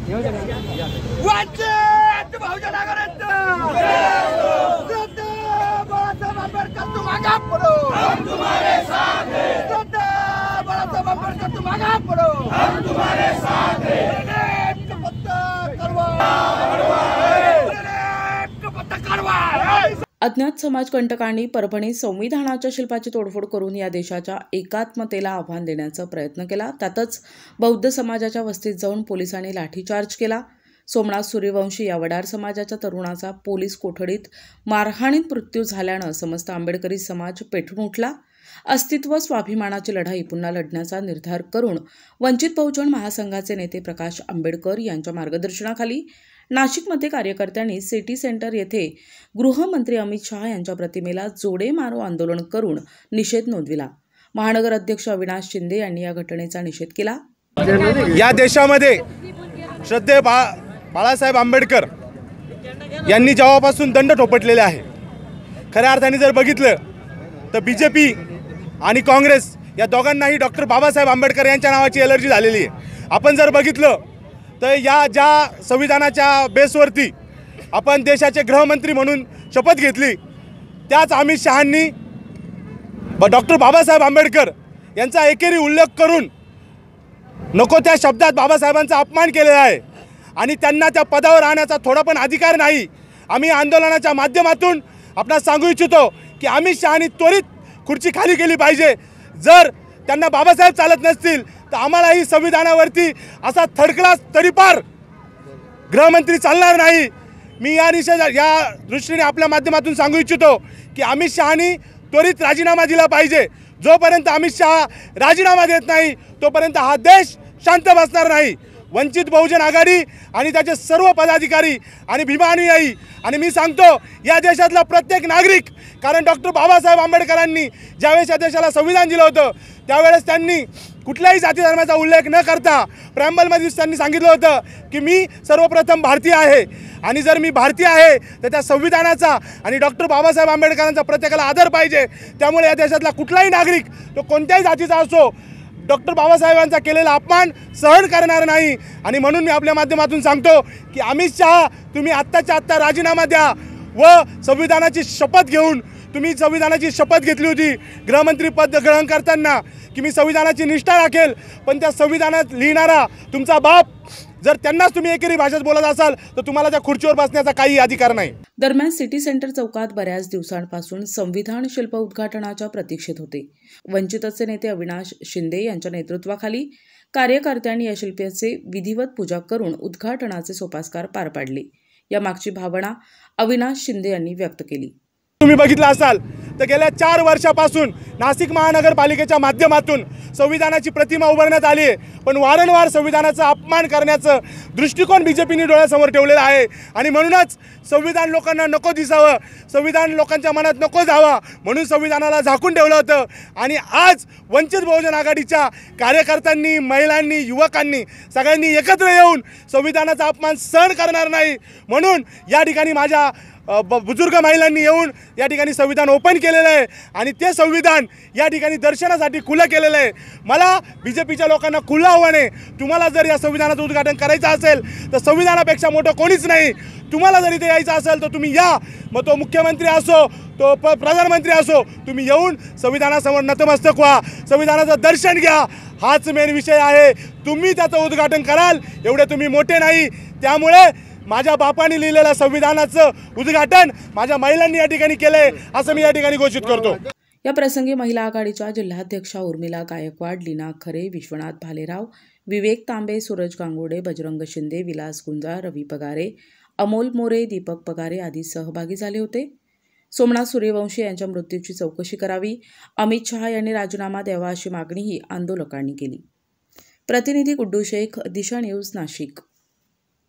वंचित बहुजन आघाडीचा बाळासाहेब आंबेडकर तुम आगे पढ़ो, हम तुम्हारे साथ हैं। बाळासाहेब आंबेडकर तुम आगे पढ़ो, हम तुम्हारे साथ हैं। अज्ञात समाजकंटकांनी परभणीत संविधानाच्या शिल्पाची तोडफोड करून या देशाच्या एकात्मतेला आव्हान देण्याचा प्रयत्न केला। त्यातच बौद्ध समाजाच्या वस्तीत जाऊन पोलिसांनी लाठीचार्ज केला। सोमनाथ सूर्यवंशी या वडार समाजाच्या तरुणाचा पोलीस कोठडीत मारहाणीत मृत्यू झाल्यानं समस्त आंबेडकरी समाज पेटून उठला। अस्तित्व स्वाभिमानाची लढाई पुन्हा लढण्याचा निर्धार करून वंचित बहुजन महासंघाचे नेते प्रकाश आंबेडकर यांच्या मार्गदर्शनाखाली नाशिकमध्ये कार्यकर्त्यांनी सिटी सेंटर येथे गृहमंत्री अमित शहा यांच्या प्रतिमेला जोडे मारो आंदोलन करून निषेध नोंदविला। महानगर अध्यक्ष अविनाश शिंदे यांनी या घटनेचा निषेध केला। या देशामध्ये श्रद्धेय बाळासाहेब आंबेडकर यांनी जेव्हापासून दंड ठोपटलेले आहे, खऱ्या अर्थाने जर बघितलं तर बीजेपी आणि काँग्रेस या दोघांनाही डॉक्टर बाबासाहेब आंबेडकर यांच्या नावाची एलर्जी झालेली आहे। आपण जर बघितलं तर या ज्या संविधानाच्या बेसवरती आपण देशाचे गृहमंत्री म्हणून शपथ घेतली, त्याच अमित शहांनी डॉक्टर बाबासाहेब आंबेडकर यांचा एकेरी उल्लेख करून नको त्या शब्दात बाबासाहेबांचा अपमान केलेला आहे आणि त्यांना त्या पदावर राहण्याचा थोडा पण अधिकार नाही। आम्ही आंदोलनाच्या माध्यमातून आपणास सांगू इच्छितो की अमित शहांनी त्वरित खुर्ची खाली केली पाहिजे। जर त्यांना बाबासाहेब चालत नसतील तर आम्हालाही संविधानावरती असा थर्ड क्लास तडीपार गृहमंत्री चालणार नाही। मी या दृष्टीने आपल्या माध्यमातून सांगू इच्छितो की अमित शहांनी त्वरित राजीनामा दिला पाहिजे। जोपर्यंत अमित शहा राजीनामा देत नाही तोपर्यंत हा देश शांत बसणार नाही। वंचित बहुजन आघाडी आणि त्याचे सर्व पदाधिकारी आणि भीमानुयायी आणि मी सांगतो या देशातला प्रत्येक नागरिक, कारण डॉक्टर बाबासाहेब आंबेडकरांनी ज्यावेळेस या देशाला संविधान दिलं होतं त्यावेळेस त्यांनी कुठल्याही जाती धर्माचा उल्लेख न करता प्रेम्बलमध्ये त्यांनी सांगितलं होतं की मी सर्वप्रथम भारतीय आहे आणि जर मी भारतीय आहे तर त्या संविधानाचा आणि डॉक्टर बाबासाहेब आंबेडकरांचा प्रत्येकाला आदर पाहिजे। त्यामुळे या देशातला कुठलाही नागरिक तो कोणत्याही जातीचा असो डॉक्टर बाबासाहेबांचा केलेला अपमान सहन करणार नाही। आणि म्हणून मी आपल्या माध्यमातून सांगतो की अमित शहा तुम्ही आत्ताच्या आत्ता राजीनामा द्या व संविधानाची शपथ घेऊन, तुम्ही संविधानाची शपथ घेतली होती गृहमंत्री पद ग्रहण करताना की मी संविधानाची निष्ठा राखेल, पण त्या संविधानात लिहिणारा तुमचा बाप जर त्यांनाच तुम्ही एकेरी भाषेत बोलत असाल तर तुम्हाला त्या खुर्चीवर बसण्याचा काही अधिकार नाही। दरम्यान सिटी सेंटर चौकात बऱ्याच दिवसांपासून संविधान शिल्प उद्घाटनाच्या प्रतीक्षेत होते। वंचितचे नेते अविनाश शिंदे यांच्या नेतृत्वाखाली कार्यकर्त्यांनी या शिल्पाचे विधिवत पूजा करून उद्घाटनाचे सोपस्कार पार पाडले। या मागची भावना अविनाश शिंदे यांनी व्यक्त केली। तुम्ही बघितलं असाल तर गेल्या 4 वर्षापासून नाशिक महानगरपालिकेच्या माध्यमातून संविधानाची प्रतिमा उभारण्यात आली आहे, पण वारंवार संविधानाचा अपमान करण्याचं दृष्टिकोन बीजेपीने डोळ्यासमोर ठेवलेला आहे आणि म्हणूनच संविधान लोकांना नको दिसावं, संविधान लोकांच्या मनात नको जावं म्हणून संविधानाला झाकून ठेवलं होतं। आणि आज वंचित बहुजन आघाडीच्या कार्यकर्त्यांनी, महिलांनी, युवकांनी सगळ्यांनी एकत्र येऊन संविधानाचा अपमान सहन करणार नाही म्हणून या ठिकाणी माझ्या बुजुर्ग महिलांनी येऊन या ठिकाणी संविधान ओपन केलेलं आहे आणि ते संविधान या ठिकाणी दर्शनासाठी खुलं केलेलं आहे। मला बीजेपीच्या लोकांना खुलं आव्हान आहे, तुम्हाला जर या संविधानाचं उद्घाटन करायचं असेल तर संविधानापेक्षा मोठं कोणीच नाही। तुम्हाला जर इथे यायचं असेल तर तुम्ही या, मग तो मुख्यमंत्री असो तो प्रधानमंत्री असो, तुम्ही येऊन संविधानासमोर नतमस्तक व्हा, संविधानाचं दर्शन घ्या, हाच मेन विषय आहे। तुम्ही त्याचं उद्घाटन कराल एवढे तुम्ही मोठे नाही। त्यामुळे माझ्या बापाने लिहिलेल्या संविधानाचं उद्घाटन माझ्या महिलांनी या ठिकाणी केलंय असं मी या ठिकाणी घोषित करतो। या प्रसंगी महिला आघाडीच्या जिल्हाध्यक्षा उर्मिला गायकवाड, लीना खरे, विश्वनाथ भालेराव, विवेक तांबे, सूरज गांगोडे, बजरंग शिंदे, विलास गुंजाळ, रवी पगारे, अमोल मोरे, दीपक पगारे आदी सहभागी झाले होते। सोमनाथ सूर्यवंशी यांच्या मृत्यूची चौकशी करावी, अमित शहा यांनी राजीनामा द्यावा अशी मागणीही आंदोलकांनी केली। प्रतिनिधी गुड्डू शेख, दिशा न्यूज, नाशिक।